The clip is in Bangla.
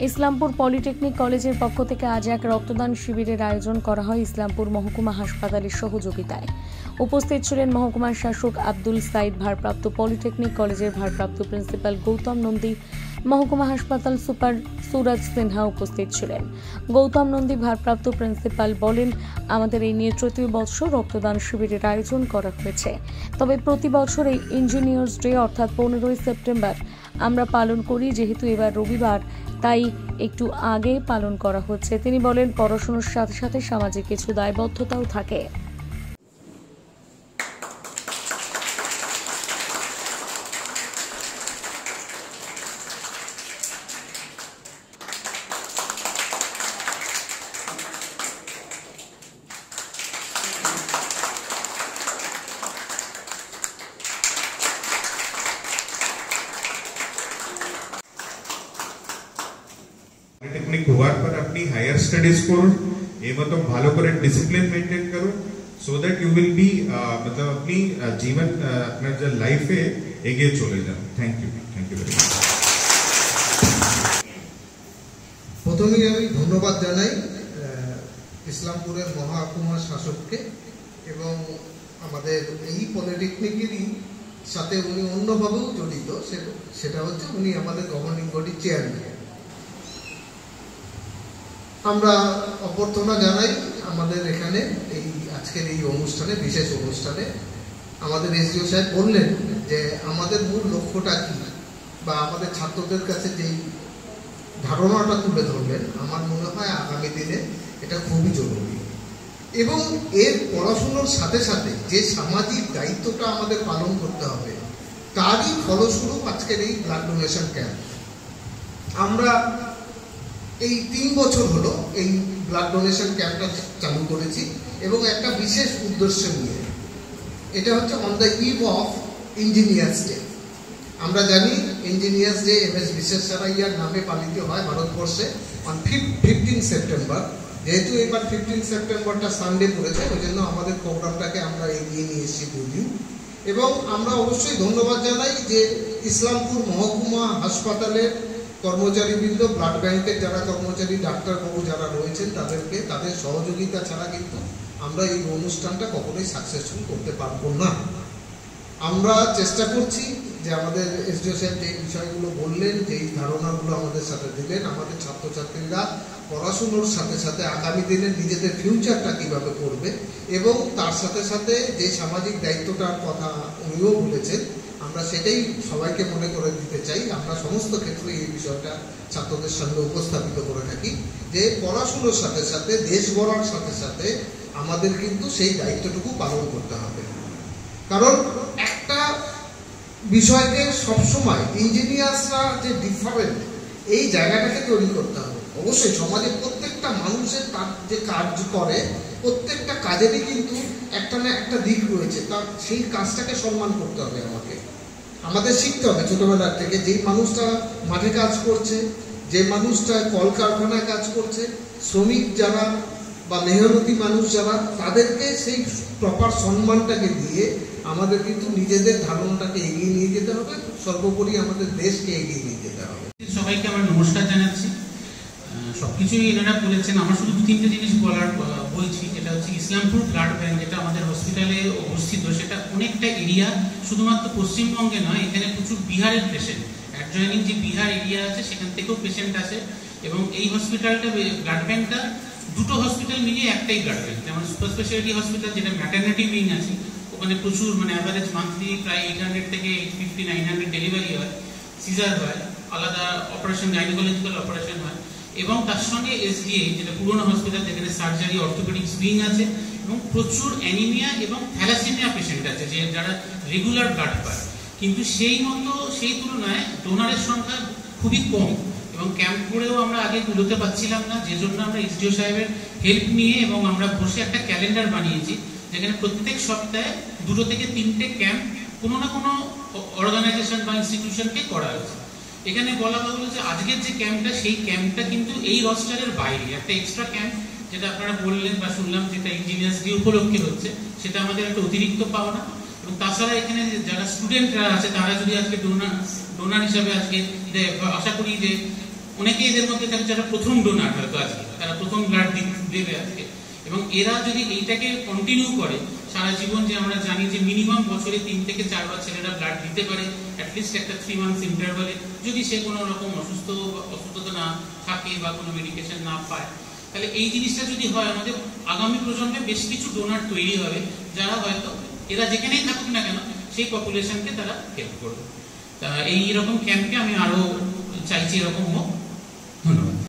ইসলামপুর পলিটেকনিক কলেজের পক্ষ থেকে আজ এক রক্তদান শিবিরের আয়োজন করা হয় ইসলামপুর মহকুমা হাসপাতালের সহযোগিতায়। উপস্থিত ছিলেন মহকুমার শাসক আব্দুল সাইদ, ভারপ্রাপ্ত পলিটেকনিক কলেজের ভারপ্রাপ্ত প্রিন্সিপাল গৌতম নন্দী, মহকুমা হাসপাতাল সুপার সুরজ সিনহা উপস্থিত ছিলেন। গৌতম নন্দী ভারপ্রাপ্ত প্রিন্সিপাল বলেন, আমাদের এই নিয়ে তৃতীয় বছর রক্তদান শিবিরের আয়োজন করা হয়েছে। তবে প্রতি বছর এই ইঞ্জিনিয়ার্স ডে অর্থাৎ 15ই সেপ্টেম্বর আমরা পালন করি, যেহেতু এবার রবিবার তাই একটু আগে পালন করা হচ্ছে। তিনি বলেন, পড়াশোনার সাথে সাথে সামাজিক কিছু দায়বদ্ধতাও থাকে। पॉलिटेक्निक होवार पर अपनी हायर स्टडीज करो, मतलब ভালো করে ডিসিপ্লিন মেইনটেইন করো, so that you will be मतलब अपनी जीवन अपना जो लाइफ है এগিয়ে চলে যাও। Thank you very much. প্রথমেই আমি ধন্যবাদ জানাই ইসলামপুরের মহকুমা শাসককে, এবং আমাদের এই পলিটেকনিকেরই সাথে উনি অন্যভাবেও জড়িত, সেটা হচ্ছে উনি আমাদের গভর্নিং বডির চেয়ারম্যান। আমরা অভ্যর্থনা জানাই আমাদের এখানে এই আজকের এই অনুষ্ঠানে, বিশেষ অনুষ্ঠানে আমাদের এসডিও সাহেব বললেন যে আমাদের মূল লক্ষ্যটা কি, বা আমাদের ছাত্রদের কাছে যেই ধারণাটা তুলে ধরলেন, আমার মনে হয় আগামী দিনে এটা খুবই জরুরি। এবং এর পড়াশুনোর সাথে সাথে যে সামাজিক দায়িত্বটা আমাদের পালন করতে হবে, তারই ফলস্বরূপ আজকের এই ব্লাড ডোনেশন ক্যাম্প। আমরা এই 3 বছর হলো এই ব্লাড ডোনেশন ক্যাম্পটা চালু করেছি, এবং একটা বিশেষ উদ্দেশ্য নিয়ে। এটা হচ্ছে on the eve of engineers day. আমরা জানি ইঞ্জিনিয়ার্স ডে MS বিশ্বেশ্বরাইয়ার নামে পালিত হয় ভারতবর্ষে অন 15 সেপ্টেম্বর। যেহেতু এবার 15 সেপ্টেম্বরটা সানডে পড়েছে, ওই জন্য আমাদের প্রোগ্রামটাকে আমরা এগিয়ে নিয়ে এসেছি দুদিন। এবং আমরা অবশ্যই ধন্যবাদ জানাই যে ইসলামপুর মহকুমা হাসপাতালের কর্মচারীবৃন্দ, ব্লাড ব্যাংকের যারা কর্মচারী, ডাক্তারবাবু যারা রয়েছেন তাদেরকে, তাদের সহযোগিতা ছাড়া কিন্তু আমরা এই অনুষ্ঠানটা কখনোই সাকসেসফুল করতে পারবো না। আমরা চেষ্টা করছি যে আমাদের এসডিও সাহেব যে বিষয়গুলো বললেন, যেই ধারণাগুলো আমাদের সাথে দিলেন, আমাদের ছাত্রছাত্রীরা পড়াশুনোর সাথে সাথে আগামী দিনে নিজেদের ফিউচারটা কীভাবে করবে, এবং তার সাথে সাথে যে সামাজিক দায়িত্বটার কথা উনিও বলেছেন, আমরা সেটাই সবাইকে মনে করে দিতে চাই। আমরা সমস্ত ক্ষেত্রে এই বিষয়টা ছাত্রদের সামনে উপস্থাপিত করে থাকি যে পড়াশুনোর সাথে সাথে, দেশ গড়ার সাথে সাথে আমাদের কিন্তু সেই দায়িত্বটুকু পালন করতে হবে। কারণ একটা বিষয়কে সবসময় ইঞ্জিনিয়ার্সরা যে ডিফারেন্ট, এই জায়গাটাকে তৈরি করতে হবে। অবশ্যই সমাজে প্রত্যেকটা মানুষের তার যে কাজ করে, প্রত্যেকটা কাজেরই কিন্তু একটা না একটা দিক রয়েছে, তার সেই কাজটাকে সম্মান করতে হবে। আমাদের শিখতে হবে ছোটবেলার থেকে, যেই মানুষটা মাঠে কাজ করছে, যে মানুষটা কলকারখানায় কাজ করছে, শ্রমিক যারা বা মেহনতি মানুষ যারা, তাদেরকে সেই প্রপার সম্মানটাকে দিয়ে আমাদের কিন্তু নিজেদের ধারণাটাকে এগিয়ে নিয়ে যেতে হবে, সর্বোপরি আমাদের দেশকে এগিয়ে নিয়ে যেতে হবে। সবাইকে আমার নমস্কার জানাচ্ছি। সবকিছুই এনারা বলেছেন, আমার শুধু 2-3টে জিনিস বলছি। এটা হচ্ছে ইসলামপুর ব্লাড ব্যাংক, যেটা আমাদের হসপিটালে অবস্থিত, সেটা অনেকটা এরিয়া, শুধুমাত্র পশ্চিমবঙ্গে নয়, এখানে প্রচুর বিহারের পেশেন্ট, অ্যাডজয়নিং যে বিহার এরিয়া আছে সেখান থেকেও পেশেন্ট আছে। এবং এই হসপিটালটা, ব্লাড ব্যাংকটা দুটো হসপিটাল মিলিয়ে একটাই ব্লাড ব্যাংক। যেমন সুপার স্পেশালিটি হসপিটাল, যেটা ম্যাটারনিটি উইং আছে, ওখানে প্রচুর অ্যাভারেজ মান্থলি প্রায় 800 থেকে 850-900 ডেলিভারি হয়, সিজার হয়, আলাদা অপারেশন, গাইনোকোলজিক্যাল অপারেশন হয়। এবং তার সঙ্গে SDA, যেটা পুরোনো হসপিটাল, যেখানে সার্জারি, অর্থোপেডিক্স উইং আছে, এবং প্রচুর অ্যানিমিয়া এবং থ্যালাসেমিয়া পেশেন্ট আছে, যে যারা রেগুলার ব্লাড পায়। কিন্তু সেই তুলনায় ডোনারের সংখ্যা খুবই কম, এবং ক্যাম্প করেও আমরা আগে তুলতে পারছিলাম না, যে জন্য আমরা এসডিও সাহেবের হেল্প নিয়ে এবং আমরা বসে একটা ক্যালেন্ডার বানিয়েছি, যেখানে প্রত্যেক সপ্তাহে 2 থেকে 3টে ক্যাম্প কোনো না কোনো অর্গানাইজেশন বা ইনস্টিটিউশনকে করা হয়েছে। এখানে বলা হলো যে আজকের যে ক্যাম্পটা, সেই ক্যাম্পটা কিন্তু এই রস্টারের বাইরে একটা এক্সট্রা ক্যাম্প, যেটা আপনারা বললেন বা শুনলাম, যেটা ইঞ্জিনিয়ার্স ডে উপলক্ষে হচ্ছে, সেটা আমাদের একটা অতিরিক্ত পাওনা। এবং তাছাড়া এখানে যারা স্টুডেন্টরা আছে, তারা যদি আজকে ডোনার হিসাবে আজকে আশা করি যে অনেকে এদের মধ্যে থাকে যারা প্রথম ডোনার হয়তো আজকে, তারা প্রথম ব্লাড দেবে আজকে, এবং এরা যদি এইটাকে কন্টিনিউ করে সারা জীবন, যে আমরা জানি যে মিনিমাম বছরে 3 থেকে 4 বার ছেলেরা ব্লাড দিতে পারে অ্যাটলিস্ট একটা 3 মান্থস ইন্টারভালে, যদি সে কোনো রকম অসুস্থতা না থাকে বা কোনো মেডিকেশন না পায়, তাহলে এই জিনিসটা যদি হয় আমাদের আগামী প্রজন্মে বেশ কিছু ডোনার তৈরি হবে, যারা হয়তো এরা যেখানেই থাকুক না কেন সেই পপুলেশনকে তারা হেল্প করবে। তা এই রকম ক্যাম্পকে আমি আরো চাইছি এরকম হোক। ধন্যবাদ।